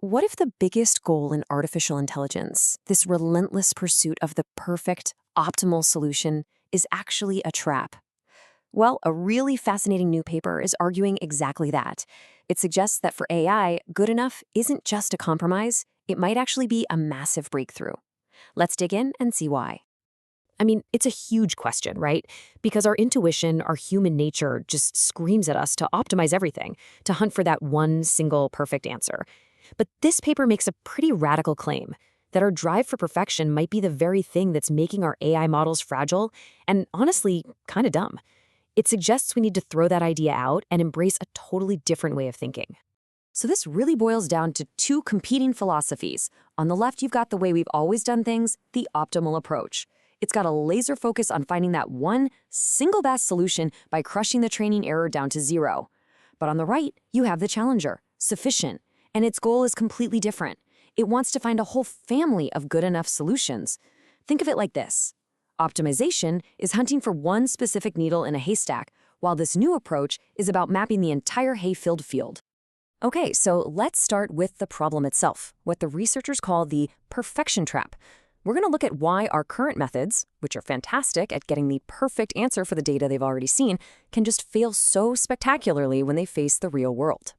What if the biggest goal in artificial intelligence, this relentless pursuit of the perfect, optimal solution, is actually a trap? Well, a really fascinating new paper is arguing exactly that. It suggests that for AI, good enough isn't just a compromise, it might actually be a massive breakthrough. Let's dig in and see why. I mean, it's a huge question, right? Because our intuition, our human nature just screams at us to optimize everything, to hunt for that one single perfect answer. But this paper makes a pretty radical claim that our drive for perfection might be the very thing that's making our AI models fragile and honestly, kind of dumb. It suggests we need to throw that idea out and embrace a totally different way of thinking. So this really boils down to two competing philosophies. On the left, you've got the way we've always done things, the optimal approach. It's got a laser focus on finding that one single best solution by crushing the training error down to zero. But on the right, you have the challenger, sufficient, and its goal is completely different. It wants to find a whole family of good enough solutions. Think of it like this. Optimization is hunting for one specific needle in a haystack, while this new approach is about mapping the entire hay-filled field. Okay, so let's start with the problem itself, what the researchers call the perfection trap. We're going to look at why our current methods, which are fantastic at getting the perfect answer for the data they've already seen, can just fail so spectacularly when they face the real world.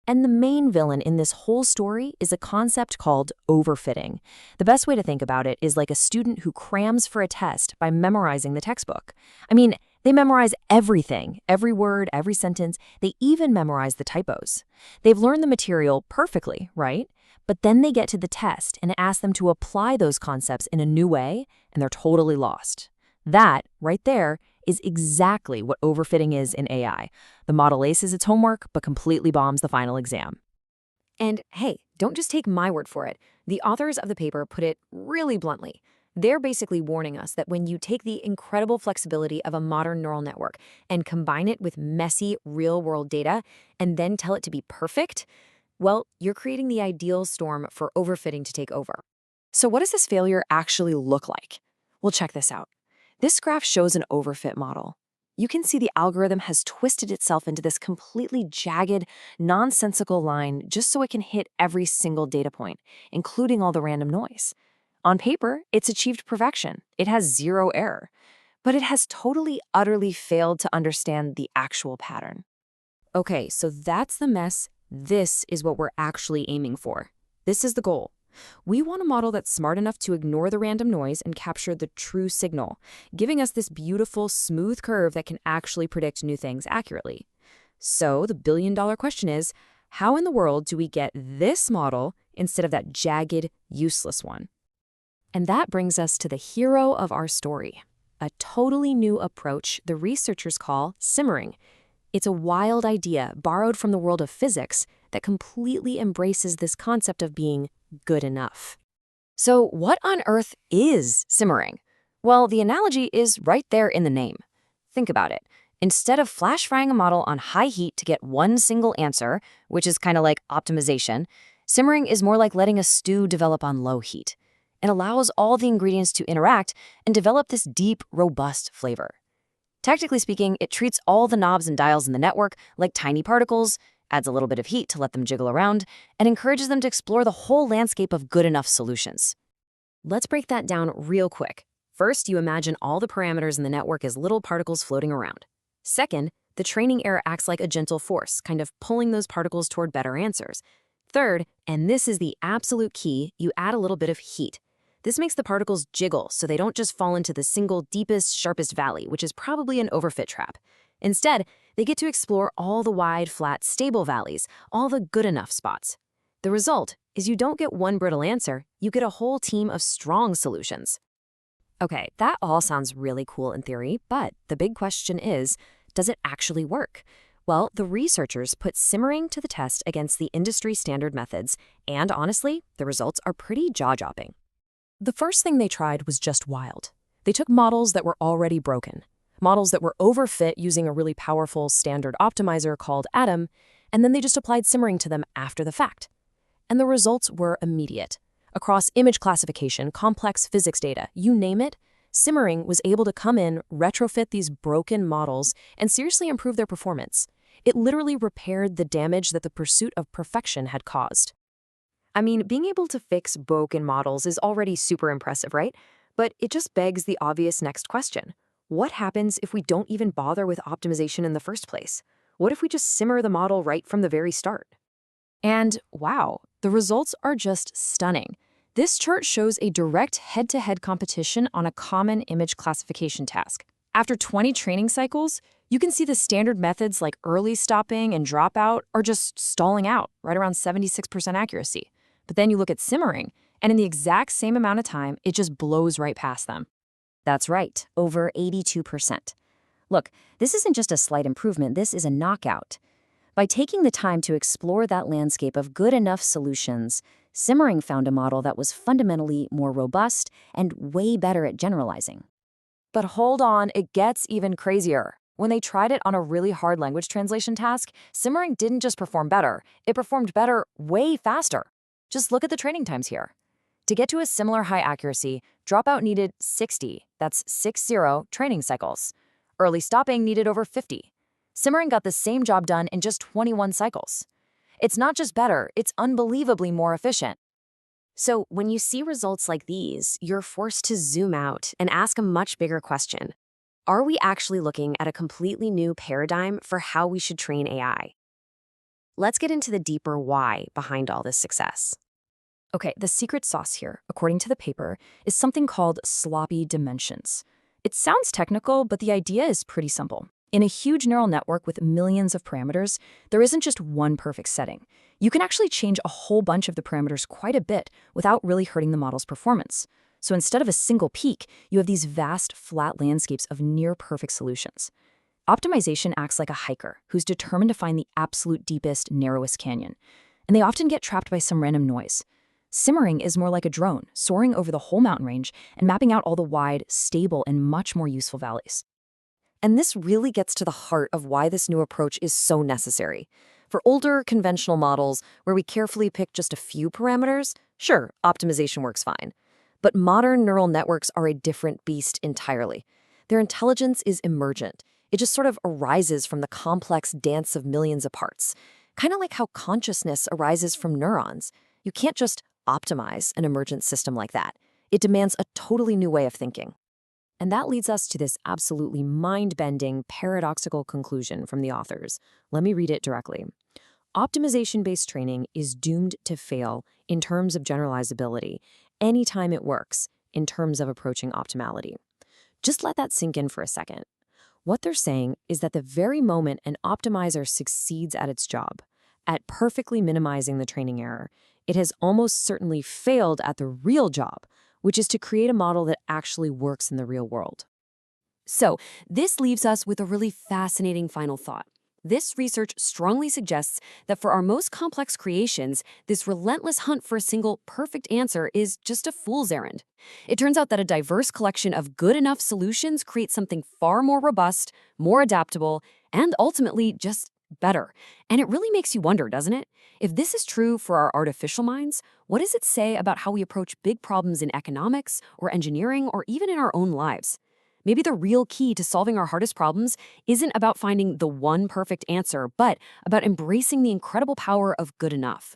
And the main villain in this whole story is a concept called overfitting. The best way to think about it is like a student who crams for a test by memorizing the textbook. I mean, they memorize everything, every word, every sentence. They even memorize the typos. They've learned the material perfectly, right? But then they get to the test and ask them to apply those concepts in a new way, and they're totally lost. That, right there, is exactly what overfitting is in AI. The model aces its homework, but completely bombs the final exam. And hey, don't just take my word for it. The authors of the paper put it really bluntly. They're basically warning us that when you take the incredible flexibility of a modern neural network and combine it with messy, real-world data and then tell it to be perfect, well, you're creating the ideal storm for overfitting to take over. So what does this failure actually look like? Well, check this out. This graph shows an overfit model. You can see the algorithm has twisted itself into this completely jagged, nonsensical line just so it can hit every single data point, including all the random noise. On paper, it's achieved perfection. It has zero error. But it has totally, utterly failed to understand the actual pattern. Okay, so that's the mess. This is what we're actually aiming for. This is the goal. We want a model that's smart enough to ignore the random noise and capture the true signal, giving us this beautiful, smooth curve that can actually predict new things accurately. So the billion-dollar question is, how in the world do we get this model instead of that jagged, useless one? And that brings us to the hero of our story, a totally new approach the researchers call simmering. It's a wild idea borrowed from the world of physics that completely embraces this concept of being good enough. So what on earth is simmering? Well, the analogy is right there in the name. Think about it. Instead of flash frying a model on high heat to get one single answer, which is kind of like optimization, simmering is more like letting a stew develop on low heat. It allows all the ingredients to interact and develop this deep, robust flavor. Technically speaking, it treats all the knobs and dials in the network like tiny particles, adds a little bit of heat to let them jiggle around, and encourages them to explore the whole landscape of good enough solutions. Let's break that down real quick. First, you imagine all the parameters in the network as little particles floating around. Second, the training error acts like a gentle force, kind of pulling those particles toward better answers. Third, and this is the absolute key, you add a little bit of heat. This makes the particles jiggle so they don't just fall into the single deepest, sharpest valley, which is probably an overfit trap. Instead, they get to explore all the wide, flat, stable valleys, all the good enough spots. The result is you don't get one brittle answer, you get a whole team of strong solutions. Okay, that all sounds really cool in theory, but the big question is, does it actually work? Well, the researchers put simmering to the test against the industry standard methods, and honestly, the results are pretty jaw-dropping. The first thing they tried was just wild. They took models that were already broken, models that were overfit using a really powerful standard optimizer called Atom, and then they just applied simmering to them after the fact. And the results were immediate. Across image classification, complex physics data, you name it, simmering was able to come in, retrofit these broken models, and seriously improve their performance. It literally repaired the damage that the pursuit of perfection had caused. I mean, being able to fix broken models is already super impressive, right? But it just begs the obvious next question. What happens if we don't even bother with optimization in the first place? What if we just simmer the model right from the very start? And wow, the results are just stunning. This chart shows a direct head-to-head competition on a common image classification task. After 20 training cycles, you can see the standard methods like early stopping and dropout are just stalling out, right around 76% accuracy. But then you look at simmering, and in the exact same amount of time, it just blows right past them. That's right, over 82%. Look, this isn't just a slight improvement, this is a knockout. By taking the time to explore that landscape of good enough solutions, Simmering found a model that was fundamentally more robust and way better at generalizing. But hold on, it gets even crazier. When they tried it on a really hard language translation task, Simmering didn't just perform better, it performed better way faster. Just look at the training times here. To get to a similar high accuracy, dropout needed 60, that's 60 training cycles. Early stopping needed over 50. Simmering got the same job done in just 21 cycles. It's not just better, it's unbelievably more efficient. So when you see results like these, you're forced to zoom out and ask a much bigger question. Are we actually looking at a completely new paradigm for how we should train AI? Let's get into the deeper why behind all this success. Okay, the secret sauce here, according to the paper, is something called sloppy dimensions. It sounds technical, but the idea is pretty simple. In a huge neural network with millions of parameters, there isn't just one perfect setting. You can actually change a whole bunch of the parameters quite a bit without really hurting the model's performance. So instead of a single peak, you have these vast, flat landscapes of near-perfect solutions. Optimization acts like a hiker who's determined to find the absolute deepest, narrowest canyon. And they often get trapped by some random noise. Simmering is more like a drone, soaring over the whole mountain range and mapping out all the wide, stable, and much more useful valleys. And this really gets to the heart of why this new approach is so necessary. For older, conventional models, where we carefully pick just a few parameters, sure, optimization works fine. But modern neural networks are a different beast entirely. Their intelligence is emergent. It just sort of arises from the complex dance of millions of parts. Kind of like how consciousness arises from neurons. You can't just optimize an emergent system like that. It demands a totally new way of thinking. And that leads us to this absolutely mind-bending, paradoxical conclusion from the authors. Let me read it directly. Optimization-based training is doomed to fail in terms of generalizability anytime it works in terms of approaching optimality. Just let that sink in for a second. What they're saying is that the very moment an optimizer succeeds at its job, at perfectly minimizing the training error, it has almost certainly failed at the real job, which is to create a model that actually works in the real world. So, this leaves us with a really fascinating final thought. This research strongly suggests that for our most complex creations, this relentless hunt for a single perfect answer is just a fool's errand. It turns out that a diverse collection of good enough solutions creates something far more robust, more adaptable, and ultimately just better. And it really makes you wonder, doesn't it? If this is true for our artificial minds, what does it say about how we approach big problems in economics or engineering or even in our own lives? Maybe the real key to solving our hardest problems isn't about finding the one perfect answer, but about embracing the incredible power of good enough.